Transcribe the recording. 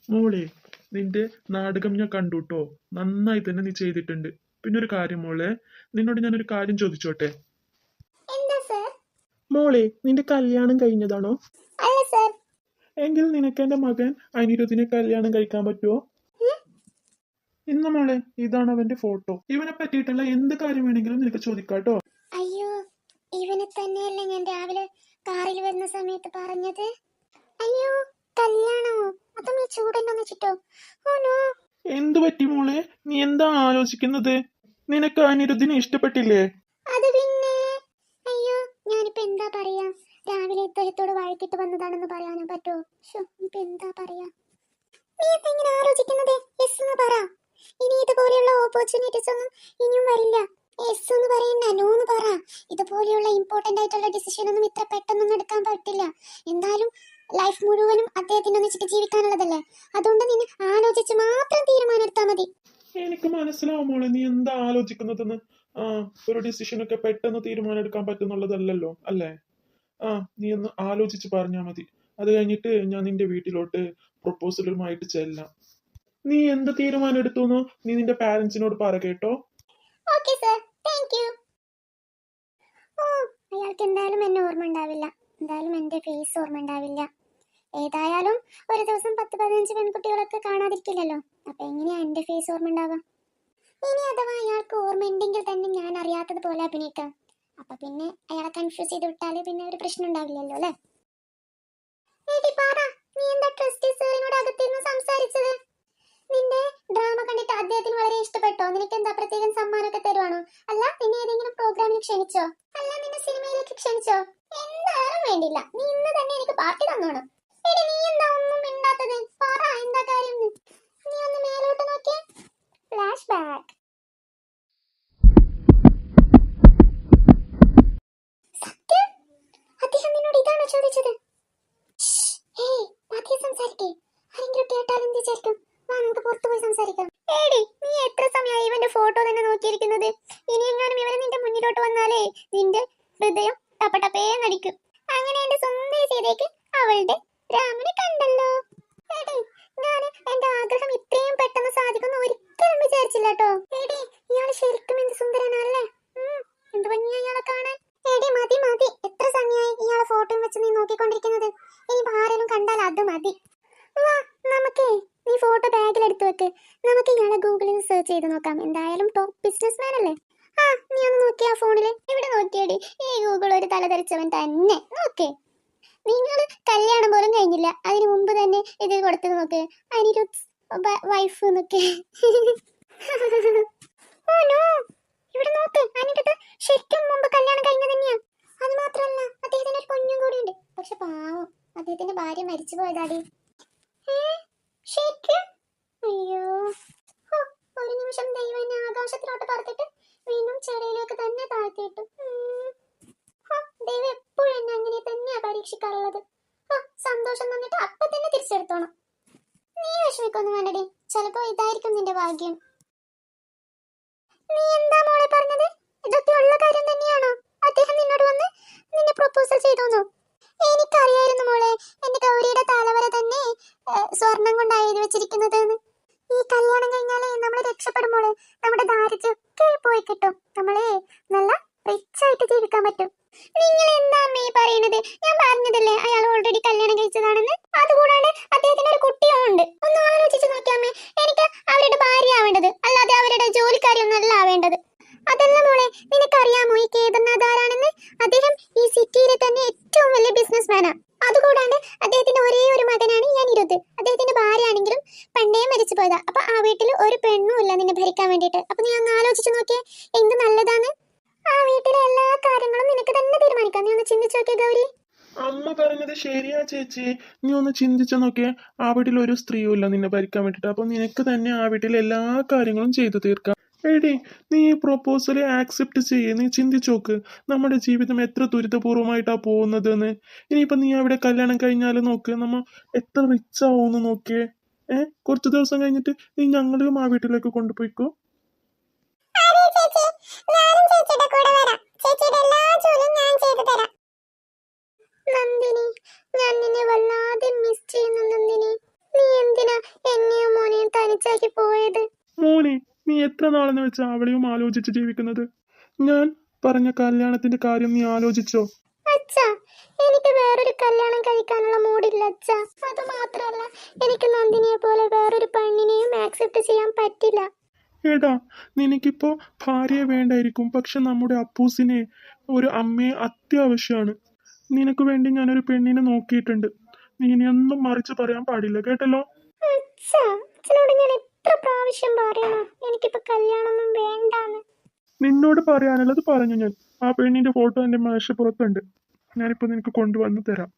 മോളെ, നിന്റെ നാടകം ഞാൻ കണ്ടുട്ടോ. നന്നായി തന്നെ നീ ചെയ്തിട്ടുണ്ട്. പിന്നെ ഒരു കാര്യം മോളെ, നിന്നോട് ഞാനൊരു കാര്യം ചോദിച്ചോട്ടെ? എന്താ സർ? മോളെ, നിന്റെ കല്യാണം കഴിഞ്ഞതാണോ? അല്ല സർ. എങ്കിൽ നിനക്ക് എന്റെ മകൻ അനിരുദ്ധിനെ കല്യാണം കഴിക്കാൻ പറ്റുമോ? ഇന്ന് മോളെ, ഇതാണ് അവന്റെ ഫോട്ടോ. ഇവനെ പറ്റിയിട്ടുള്ള എന്ത് കാര്യം വേണമെങ്കിലും നിനക്ക് ചോദിക്കാട്ടോ. അയ്യോ, ഇവനെ തന്നെയല്ലേ ഞാൻ രാവിലെ കാറിൽ വരുന്ന സമയത്ത് പറഞ്ഞത്? അയ്യോ, കല്യാണമോ? അതും ഈ ചൂടെന്ന് വെച്ചിട്ടോ? ഓനോ. എന്തു പറ്റി മോളെ? നീ എന്താ ആലോചിക്കുന്നത്? നിനക്ക് അനിരുദ്ധിനെ ഇഷ്ടപ്പെട്ടില്ലേ? അത് പിന്നെ അയ്യോ, ഞാനിപ്പോ എന്താ പറയാ? രാവിലെ ഇദ്ദേഹത്തോട് വഴക്കിട്ട് വന്നതാണെന്ന് പറയാനോ പറ്റോ? ഇപ്പൊ എന്താ പറയാ? നീ എങ്ങനെ ആലോചിക്കുന്നത്? യെസ് എന്ന് പറ. ഇനി ഇതുപോലെയുള്ള ഓപ്പർച്യൂണിറ്റീസ് ഒന്നും ഇനിയും വരില്ല. യെസ് എന്ന് പറയണ്ട, നോ എന്ന് പറ. ഇതുപോലെയുള്ള ഇമ്പോർട്ടന്റ് ആയിട്ടുള്ള ഡിസിഷൻ ഒന്നും ഇത്ര പെട്ടെന്നൊന്നും എടുക്കാൻ പറ്റില്ല. എന്തായാലും ലൈഫ് മുഴുവനും അദ്ദേഹത്തിന് ഒന്നിച്ചിട്ട് ജീവിക്കാനുള്ളതല്ലേ. അതുകൊണ്ട് നീ ആലോചിച്ച് മാത്രം തീരുമാനം എടുത്താൽ മതി. എനിക്ക് മനസ്സിലാവും മോളെ, നീ എന്താ ആലോചിക്കുന്നതെന്ന്. ഒരു ഡിസിഷനൊക്കെ പെട്ടെന്ന് തീരുമാനം എടുക്കാൻ പറ്റുന്നുള്ളതല്ലല്ലോ, അല്ലേ? നീ ഒന്ന് ആലോചിച്ച് പറഞ്ഞാൽ മതി. അത് കഴിഞ്ഞിട്ട് ഞാൻ നിന്റെ വീട്ടിലോട്ട് പ്രൊപ്പോസലുമായിട്ട് ചെല്ലാം. നീ എന്ത് തീരുമാനം എടുത്തു നീ നിന്റെ പാരന്റ്സിനോട് പറ, കേട്ടോ? Okay sir, thank you. അയാൾക്ക് എന്തായാലും എന്നെ ഓർമ്മ ഉണ്ടാവില്ല. എന്തായാലും എന്റെ ഫേസ് ഓർമ്മ ഉണ്ടാവില്ല. ഏതായാലും ഒരു ദിവസം 10-15 പെൺകുട്ടികളൊക്കെ കാണാതിരിക്കില്ലല്ലോ. അപ്പൊ എങ്ങനെയാ എന്റെ ഫേസ് ഓർമ്മ ഉണ്ടാവുക? ഇനി അഥവാ അയാൾക്ക് ഓർമ്മ ഉണ്ടെങ്കിൽ തന്നെ ഞാൻ അറിയാത്തത് പോലെ അഭിനയിക്കാം. അപ്പൊ പിന്നെ അയാളെ കൺഫ്യൂസ് ചെയ്ത് വിട്ടാല് പിന്നെ ഒരു പ്രശ്നം ഉണ്ടാവില്ലല്ലോ, അല്ലേ? നീ എന്താ ട്രസ്റ്റി സാറിനോട് അകത്തിരുന്ന് സംസാരിച്ചത്? നിന്റെ ഡ്രാമ കണ്ടിട്ട് അദ്ദേഹത്തിന് വളരെ ഇഷ്ടപ്പെട്ടോ? നിനക്ക് എന്താ പ്രത്യേകം സമ്മാനമൊക്കെ തരുവാണോ? അല്ല നിന്നെ ഏതെങ്കിലും പ്രോഗ്രാമിന് ക്ഷണിച്ചോ? അല്ല നിന്നെ സിനിമയിലേക്ക് ക്ഷണിച്ചോ? എന്തായാലും വേണ്ടില്ല, നീ ഇന്ന് തന്നെ എനിക്ക് പാർട്ടി തന്നോണം. എടി, നീ എന്താ ഒന്നും മിണ്ടാത്തത്? പറ, എന്താ കാര്യം? നീ ഒന്ന് മേലോട്ട് നോക്കിയേ. Flash back. സത്യം? അദ്ദേഹം നിന്നോട് ഇതാണോ ചോദിച്ചത്? സംസാരിക്കേ, ആരെങ്കിലും കേട്ടാൽ എന്ത് വിചാരിക്കും? വാ, നമുക്ക് പുറത്തു പോയി സംസാരിക്കാം. ഏടി, നീ എത്ര സമയമായി ഇവന്റെ ഫോട്ടോ തന്നെ നോക്കിയിരിക്കുന്നത്? ഇനി എങ്ങാനും ഇവനെ നിന്റെ മുന്നിലോട്ട് വന്നാലേ നിന്റെ ഹൃദയം ടപ്പടപ്പേ നടിക്കും. അങ്ങനെ എന്റെ സ്വന്തം ചെയ്തേക്ക് അവളുടെ രാമനെ കണ്ടല്ലോ. ഏടി, ഞാൻ എന്റെ ആഗ്രഹം ഇത്രയും പെട്ടെന്ന് സാധിക്കുന്നു ഒരിക്കലും വിചാരിച്ചില്ല കേട്ടോ. ഏടി, ഇയാള് ശരിക്കും എന്ത് സുന്ദരനല്ലേ? എന്ത് ഭംഗിയാ ഇയാളെ കാണാൻ. ഏടി, മതി മതി, എത്ര സമയമായി ഇയാളെ ഫോട്ടോയും വെച്ച് നീ നോക്കിക്കൊണ്ടിരിക്കുന്നത്? ഇനിയിപ്പോ ആരെങ്കിലും കണ്ടാൽ അത് മതി. വാ, നമുക്കേ നീ ഫോട്ടോ ബാഗിൽ എടുത്തു വെക്ക്. നമുക്ക് ഇയാളെ ഗൂഗിളിൽ സെർച്ച് ചെയ്ത് നോക്കാം. എന്തായാലും ടോപ്പ് ബിസിനസ് മാൻ അല്ലേ? നീ ഒന്ന് നോക്കിയാ ഫോണില്. ഇവിടെ നോക്കിയടി, ഈ ഗൂഗിൾ ഒരു തലതെറിച്ചവൻ തന്നെ. നോക്കേ, നിങ്ങൾ കല്യാണം പോലും കഴിഞ്ഞില്ല, അതിന് മുമ്പ് തന്നെ ഇതിൽ കൊടുത്തത് നോക്ക്. അനിരുദ്ധ് വൈഫ് എന്നൊക്കെ. ഇവിടെ നോക്ക്, അനിരുദ്ധ് ശരിക്കും മുമ്പ് കല്യാണം കഴിഞ്ഞ തന്നെയാ. അത് മാത്രമല്ല, അദ്ദേഹത്തിന് ഒരു കുഞ്ഞും കൂടി ഉണ്ട്. പക്ഷെ പാവം, അദ്ദേഹത്തിന്റെ ഭാര്യ മരിച്ചു പോയതാടി. ശരിക്കും? അയ്യോ, ഒരു നിമിഷം ദൈവം എന്നെ ആകാശത്തിലോട്ട് പറത്തിട്ട് വീണ്ടും ചെടിയിലേക്ക് തന്നെ താഴ്ത്തിയിട്ടു. ദൈവം എപ്പോഴും എന്നെ അങ്ങനെ തന്നെയാ പരീക്ഷിക്കാറുള്ളത്. സന്തോഷം തന്നിട്ട് അപ്പൊ തന്നെ തിരിച്ചെടുത്തോണം. നീ വിഷമിക്കൊന്നും വേണ്ടടി, ചിലപ്പോ ഇതായിരിക്കും നിന്റെ ഭാഗ്യം. നീ എന്താ മോളെ പറഞ്ഞത്? ഇതൊക്കെ ഉള്ള കാര്യം തന്നെയാണോ? അദ്ദേഹം നിന്നോട് വന്ന് നിന്നെ പ്രൊപ്പോസൽ ചെയ്തോന്നോ? എനിക്കറിയായിരുന്നു മോളെ, എന്റെ ഗൗരിയുടെ തലവര തന്നെ സ്വർണം കൊണ്ടാണ് എഴുതി വെച്ചിരിക്കുന്നത്. ഈ കല്യാണം കഴിഞ്ഞാലേ നമ്മൾ രക്ഷപ്പെടും മോളെ. നമ്മുടെ ദാരിദ്ര്യമൊക്കെ പോയി കിട്ടും. നമ്മളെ നല്ല റിച്ച് ആയിട്ട് ജീവിക്കാൻ പറ്റും. നിങ്ങൾ എന്താ അമ്മേ പറയുന്നത്? ഞാൻ പറഞ്ഞതല്ലേ അയാൾ ഓൾറെഡി കല്യാണം കഴിച്ചതാണെന്ന്. അതുകൂടാണ്ട് അദ്ദേഹത്തിന് ഒരു കുട്ടിയും ഉണ്ട്. ഒന്ന് ആലോചിച്ച് നോക്കിയാമ്മേ, എനിക്ക് അവരുടെ ഭാര്യ ആവേണ്ടത്, അല്ലാതെ അവരുടെ ജോലിക്കാരിയൊന്നും അല്ല ആവേണ്ടത്. അതല്ല മോളെ, നിനക്കറിയാമോ ഈ കേദർനാഥ് ആരാണെന്ന്? അദ്ദേഹം ഈ സിറ്റിയിലെ തന്നെ ഏറ്റവും വലിയ ബിസിനസ് മാനാ. അതുകൂടാണ്ട് അദ്ദേഹത്തിന്റെ ഒരേ ഒരു മകനാണ് ഈ അനിരുദ്ധ്. അദ്ദേഹത്തിന്റെ ഭാര്യ ആണെങ്കിലും പണ്ടേ മരിച്ചു പോയതാ. അപ്പൊ ആ വീട്ടിൽ ഒരു പെണ്ണും ഇല്ല നിന്നെ ഭരിക്കാൻ വേണ്ടിയിട്ട്. അപ്പൊ നീ ഒന്ന് ആലോചിച്ച് നോക്കിയേ, എന്ത് നല്ലതാണ്. ആ വീട്ടിലെ എല്ലാ കാര്യങ്ങളും നിനക്ക് തന്നെ തീരുമാനിക്കാം. നീ ഒന്ന് ചിന്തിച്ചു നോക്കിയേ ഗൗരി. അമ്മ പറഞ്ഞത് ശരിയാ ചേച്ചി. നീ ഒന്ന് ചിന്തിച്ചു നോക്കിയേ, ആ വീട്ടിൽ ഒരു സ്ത്രീയും ഇല്ല നിന്നെ ഭരിക്കാൻ വേണ്ടിട്ട്. അപ്പൊ നിനക്ക് തന്നെ ആ വീട്ടിലെ എല്ലാ കാര്യങ്ങളും ചെയ്തു തീർക്കാം. എടി, നീ ഈ പ്രൊപ്പോസല് ആക്സെപ്റ്റ് ചെയ്യേ. നീ ചിന്തിച്ചു നോക്ക്, നമ്മുടെ ജീവിതം എത്ര ദുരിതപൂർവ്വമായിട്ടാ പോകുന്നതെന്ന്. ഇനിയിപ്പൊ നീ അവിടെ കല്യാണം കഴിഞ്ഞാല് നോക്ക്, നമ്മ എത്ര റിച്ച് ആവുമെന്ന് നോക്കിയേ. കുറച്ച് ദിവസം കഴിഞ്ഞിട്ട് നീ ഞങ്ങളെയും ആ വീട്ടിലേക്ക് കൊണ്ടുപോയിക്കോ. നന്ദിനി, ഞാൻ നിന്നെ വല്ലാതെ മിസ് ചെയ്യുന്നു നന്ദിനി. നീ എന്തിനാ അച്ചാക്കി പോയത്? മോനെ, നീ എത്ര നാളെന്ന് വെച്ചാ അവളെയും ആലോചിച്ച് ജീവിക്കുന്നത്? ഞാൻ പറഞ്ഞ കല്യാണത്തിന്റെ കാര്യം നീ ആലോചിച്ചോ? അച്ഛാ, എനിക്ക് വേറൊരു കല്യാണം കഴിക്കാനുള്ള മൂഡില്ല അച്ഛാ. അത് മാത്രമല്ല, എനിക്ക് നന്ദിനിയെ പോലെ വേറൊരു പെണ്ണിനെയും ആക്സെപ്റ്റ് ചെയ്യാൻ പറ്റില്ല. എടാ, നിനക്കിപ്പോ ഭാര്യയെ വേണ്ടായിരിക്കും, പക്ഷെ നമ്മുടെ അപ്പൂസിനെ ഒരു അമ്മയെ അത്യാവശ്യമാണ്. നിനക്ക് വേണ്ടി ഞാനൊരു പെണ്ണിനെ നോക്കിയിട്ടുണ്ട്. നീ ഇനിയൊന്നും മറിച്ച് പറയാൻ പാടില്ല, കേട്ടല്ലോ? അച്ഛാ, അച്ഛനോട് ഞാൻ എത്ര പ്രാവശ്യം പറയണം എനിക്കിപ്പോ കല്യാണമൊന്നും വേണ്ടാന്ന്. നിന്നോട് പറയാനുള്ളത് പറഞ്ഞു ഞാൻ. ആ പെണ്ണിന്റെ ഫോട്ടോ എന്റെ മേശപ്പുറത്തുണ്ട്. ഞാനിപ്പോ നിനക്ക് കൊണ്ടുവന്ന് തരാം.